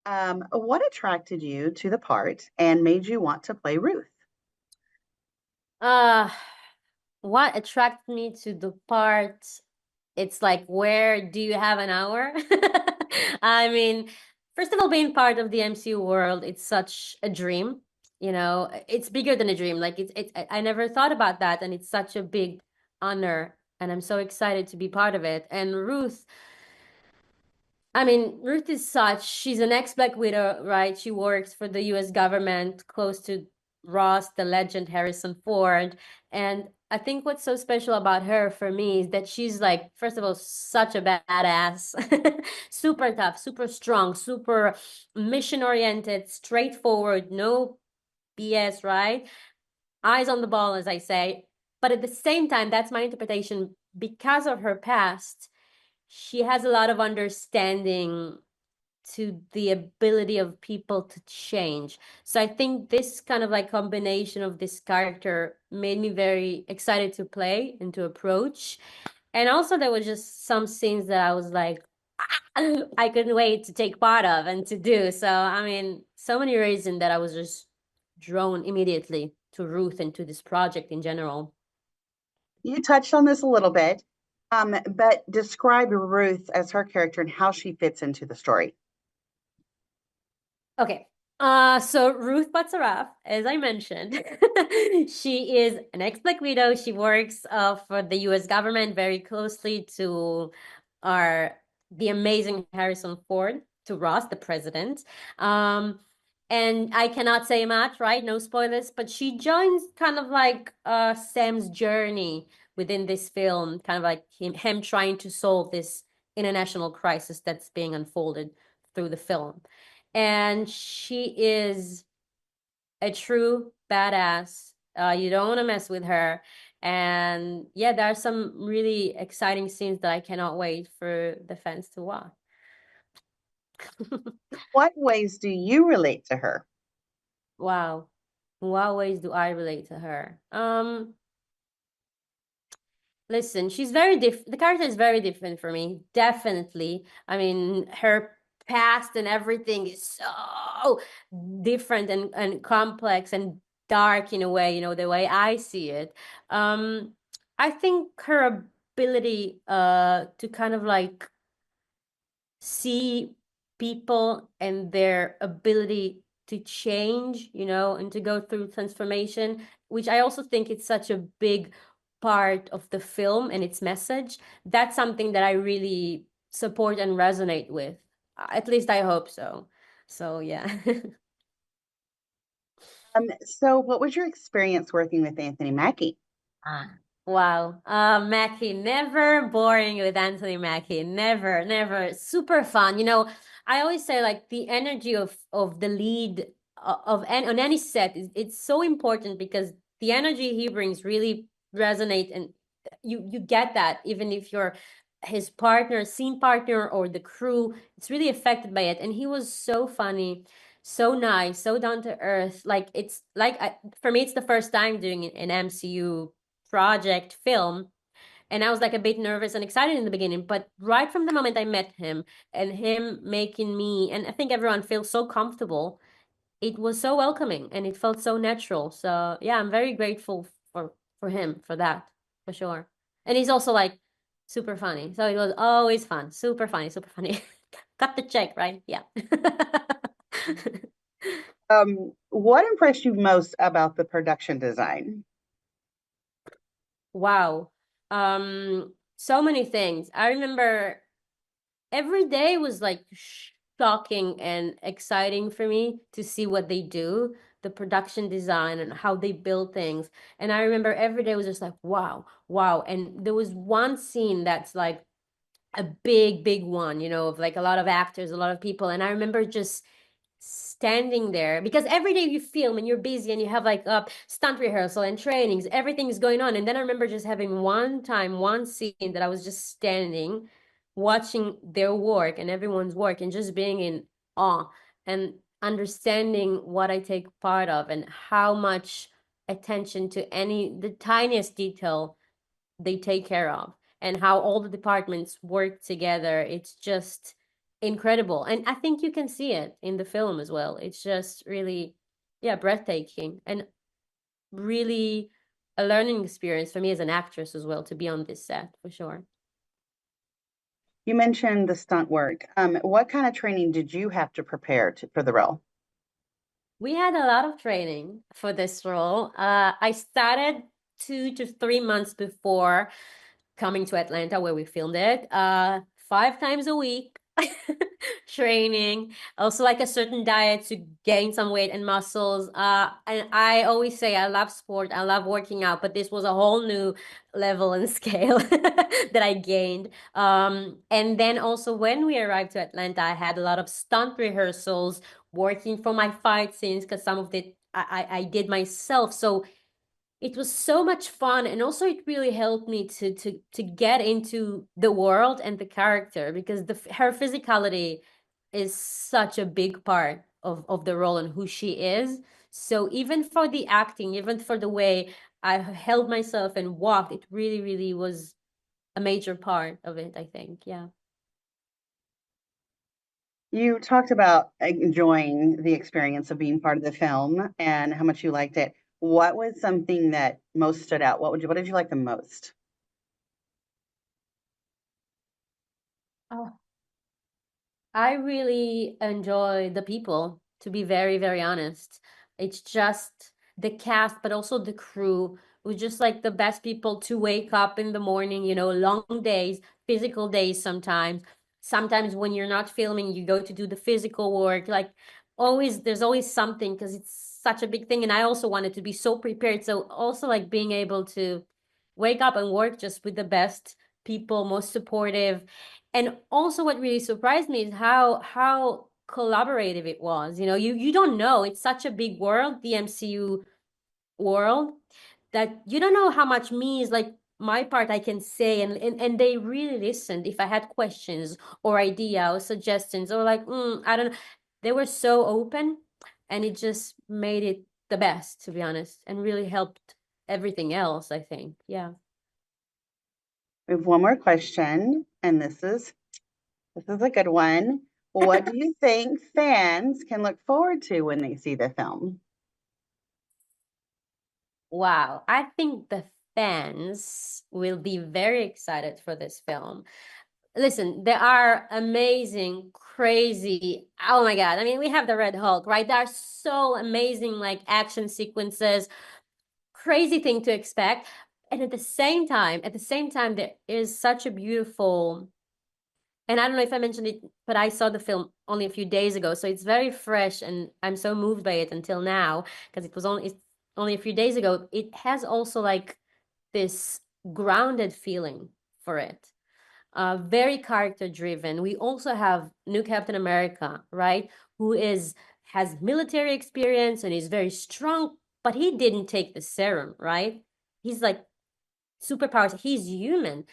What attracted you to the part and made you want to play Ruth? Uh, what attracted me to the part? It's like, where do you have an hour? I mean, first of all, being part of the MCU world, it's such a dream. It's bigger than a dream. Like I never thought about that, and it's such a big honor, and I'm so excited to be part of it. And Ruth, I mean, Ruth is such, she's an ex-Black Widow, right? She works for the US government, close to Ross, the legend Harrison Ford. And I think what's so special about her for me is that she's like, first of all, such a badass, super tough, super strong, super mission oriented, straightforward, no BS, right? Eyes on the ball, as I say. But at the same time, that's my interpretation. Because of her past, she has a lot of understanding to the ability of people to change. So I think this kind of like combination of this character made me very excited to play and to approach. And also there were just some scenes that I was like, I couldn't wait to take part of and to do. So I mean, so many reasons that I was just drawn immediately to Ruth and to this project in general. You touched on this a little bit, but describe Ruth as her character and how she fits into the story. Okay. So Ruth Seraph, as I mentioned, she is an ex-Black widow. She works for the US government very closely to our the amazing Harrison Ford, to Ross, the president. Um, and I cannot say much, right? No spoilers, but she joins kind of like Sam's journey within this film, kind of like him trying to solve this international crisis that's being unfolded through the film. And she is a true badass. You don't want to mess with her. And yeah, there are some really exciting scenes that I cannot wait for the fans to watch. What ways do you relate to her? Wow. In what ways do I relate to her? Listen, she's very different. The character is very different for me. Definitely. I mean, her past and everything is so different and complex and dark in a way, the way I see it. Um, I think her ability to kind of like see people and their ability to change, and to go through transformation, which I also think it's such a big part of the film and its message. That's something that I really support and resonate with. At least I hope so. So yeah. So, what was your experience working with Anthony Mackie? Ah, wow. Mackie, never boring with Anthony Mackie. Never, never. Super fun. I always say like the energy of the lead on any set is it's so important because the energy he brings really resonate, and you get that even if you're his partner, scene partner, or the crew, it's really affected by it. And he was so funny, so nice, so down to earth. Like it's like for me, it's the first time doing an MCU project film, and I was like a bit nervous and excited in the beginning, but right from the moment I met him and him making me, and I think everyone feels so comfortable, it was so welcoming and it felt so natural. So yeah, I'm very grateful for him for that, for sure. And he's also like super funny, so it was always fun. Super funny, super funny. Cut the check, right? Yeah. What impressed you most about the production design? Wow. So many things. I remember every day was like shocking and exciting for me to see what they do, the production design and how they build things. And I remember every day was just like, wow, wow. And there was one scene that's like a big, big one, of like a lot of actors, a lot of people. And I remember just standing there because every day you film and you're busy and you have like stunt rehearsal and trainings, everything is going on. And then I remember just having one scene that I was just standing watching their work and everyone's work and just being in awe and understanding what I take part of and how much attention to the tiniest detail they take care of and how all the departments work together. It's just incredible. And I think you can see it in the film as well. It's just really, yeah, breathtaking and really a learning experience for me as an actress as well to be on this set for sure. You mentioned the stunt work. What kind of training did you have to prepare for the role? We had a lot of training for this role. I started 2 to 3 months before coming to Atlanta where we filmed it. 5 times a week training, also like a certain diet to gain some weight and muscles. And I always say I love sport, I love working out, but this was a whole new level and scale that I gained. And then also when we arrived to Atlanta, I had a lot of stunt rehearsals, working for my fight scenes because some of it I did myself. So it was so much fun, and also it really helped me to get into the world and the character because her physicality is such a big part of the role and who she is. So even for the acting, even for the way I held myself and walked, it really, really was a major part of it, I think. Yeah. You talked about enjoying the experience of being part of the film and how much you liked it. What was something that most stood out? What did you like the most? Oh, I really enjoy the people, to be very, very honest. It's just the cast, but also the crew was just like the best people to wake up in the morning, long days, physical days sometimes. Sometimes when you're not filming, you go to do the physical work. Like always, there's always something because it's such a big thing. And I also wanted to be so prepared. So also like being able to wake up and work just with the best people, most supportive. And also what really surprised me is how collaborative it was. You don't know. It's such a big world, the MCU world, that you don't know how much me is like my part I can say, and they really listened if I had questions or idea or suggestions or like I don't know. They were so open, and it just made it the best, to be honest, and really helped everything else, I think. Yeah. We have one more question, and this is a good one. What do you think fans can look forward to when they see the film? Wow, I think the fans will be very excited for this film. Listen, there are amazing, crazy, oh my God. I mean, we have the Red Hulk, right? There are so amazing, like action sequences, crazy thing to expect. And at the same time, there is such a beautiful, and I don't know if I mentioned it, but I saw the film only a few days ago, so it's very fresh, and I'm so moved by it until now because it's only a few days ago. It has also like this grounded feeling for it, very character driven. We also have new Captain America, right? Who has military experience and is very strong, but he didn't take the serum, right? He's like superpowers. He's human.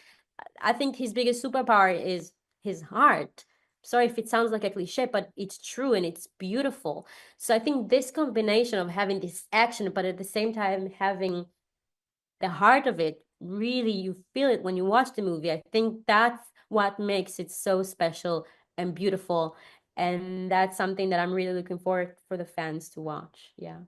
I think his biggest superpower is his heart. Sorry if it sounds like a cliche, but it's true and it's beautiful. So I think this combination of having this action, but at the same time having the heart of it, really you feel it when you watch the movie. I think that's what makes it so special and beautiful. And that's something that I'm really looking forward for the fans to watch. Yeah.